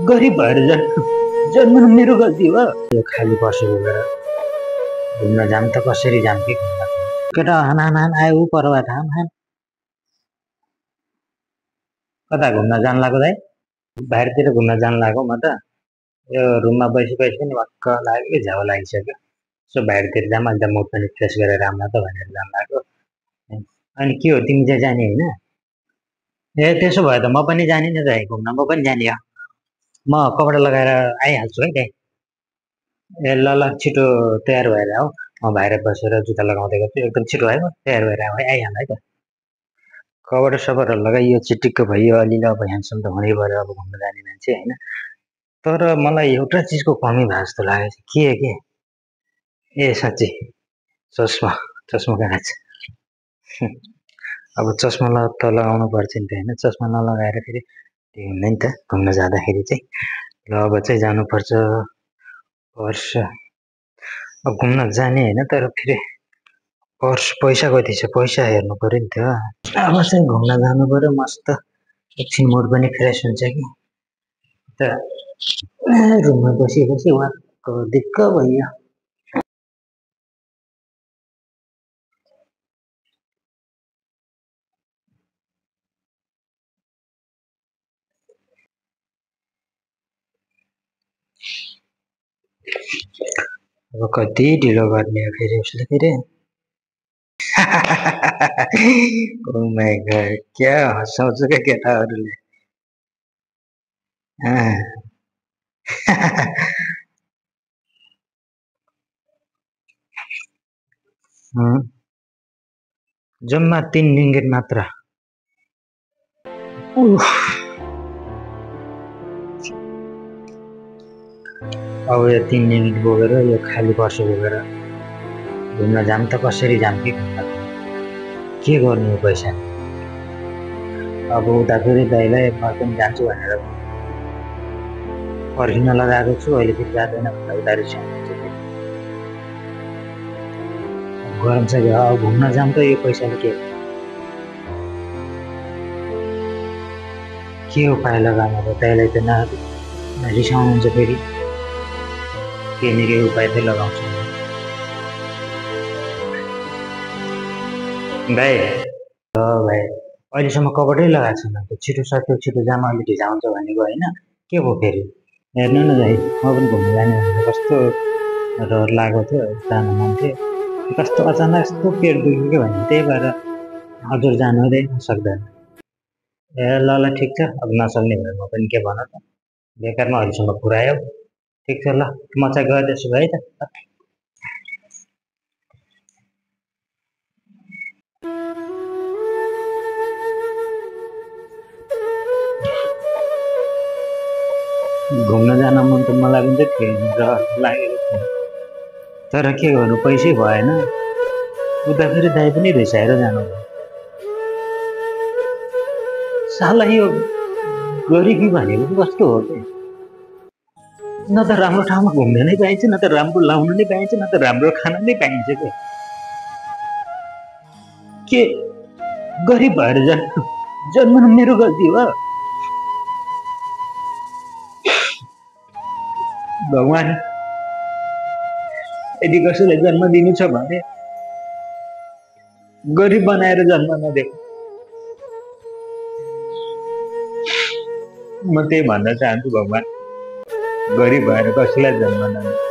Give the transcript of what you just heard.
गरिब भएर जन्मनु मेरो गल्ती हो। यो खाली बसेको गएर घुम्न जाम त कसरी जाम कि घुम्न केटा हान आयो ऊ परबाट हान कता घुम्न जान लाग्यो दाइ बाहिरतिर घुम्न जान लाग्यो म त यो रुममा बसी पनि भक्क लाग्यो झ्याउ लागिसक्यो सो बाहिरतिर जाम अन्त मुड पनि फ्रेस गरेर आउन त भनेर जान लाग्यो। अनि के हो तिमी चाहिँ जाने होइन? ए त्यसो भए त म पनि जाने नि दाइ घुम्न म पनि जाने हो। म कपडा लगाएर आइहाल्छु है दाइ। ए ल ल छिटो तयार भएर आऊ म बाहिर बसेर जुत्ता लगाउँदै गर्छु एकदम छिटो आयो तयार भएर आऊ है आइहाल है त। कपडा सपडाहरू लगाइयो चिटिक्क भइयो अलिअलि अब ह्यान्डसम त हुनै पर्यो अब घुम्न जाने मान्छे होइन। तर मलाई एउटा चिजको कमी भए जस्तो लागेको छ के ए साँच्ची चस्मा चस्मा कहाँ छ? अब चस्मा त लगाउनु पर्छ नि त होइन चस्मा नलगाएर फेरि त्यो हुँदैन नि त घुम्न जाँदाखेरि चाहिँ। ल अब चाहिँ जानुपर्छ पर्स अब घुम्न जाने होइन तर फेरि पर्स पैसा कति छ पैसा हेर्नु पर्यो नि त। अब चाहिँ घुम्न जानु पर्यो मस्त एकछिन मुड पनि फ्रेस हुन्छ कि त रुममा बसी वाक्क दिक्क भइयो। अब कति ढिलो गर्ने हो फेरि उसले फेरि ओ माय गॉड क्या हँसाउँछ क्या केटाहरूले। जम्मा 3 रिङ्गिट मात्र। अब यो 3 रिङ्गिट बोकेर यो खाली पर्स बोकेर घुम्न जाम त कसरी जाम कि घुम्न के गर्नु हो पैसा। अब उता फेरि दाइलाई म पनि जान्छु भनेर पर्खिन लगाएको छु अहिले फेरि जाँदैन भन्दा उता रिसाउनुहुन्छ फेरि गरम छ अब घुम्न जाम त यो पैसाले के उपाय लगाउनु अब दाइलाई त रिसाउनुहुन्छ फेरि केही न केही उपाय चाहिँ लगाउँछु भाइ। भाइ अहिलेसम्म कपडै लगाएको छैन त छिटो सक्यो छिटो जाम अलिक ढिला हुन्छ भनेको होइन के भयो फेरि हेर्नु न भाइ म पनि घुम्न जाने भनेर कस्तो रहर लागेको थियो जानु मन थियो कस्तो अचानक यस्तो पेट दुख्यो कि भने त्यही भएर हजुर जानु हुँदैन सक्दैन। ए ल ल ठिक छ अब नसक्ने भए म पनि के भन त बेकारमा अहिलेसम्म पुऱ्यायो ठिक छ ल म चाहिँ गर्दैछु है त। घुम्न जान मन त मलाई पनि थियो रहर लागेको थियो तर के गर्नु पैसै भएन उता फेरि दाइ पनि रिसाएर जानुभयो। साला यो गरिबी भनेको कस्तो हो कि न त राम्रो ठाउँमा घुम्न नै पाइन्छ न त राम्रो लाउनु नै पाइन्छ न त राम्रो खाना नै पाइन्छ के गरिब भएर जन्मनु मेरो गल्ती हो। भगवान यदि कसैलाई जन्म दिनु छ भने गरिब बनाएर जन्म नदिएको म त्यही भन्न चाहन्छु भगवान गरिब भएर कसैलाई जन्म नदिनु।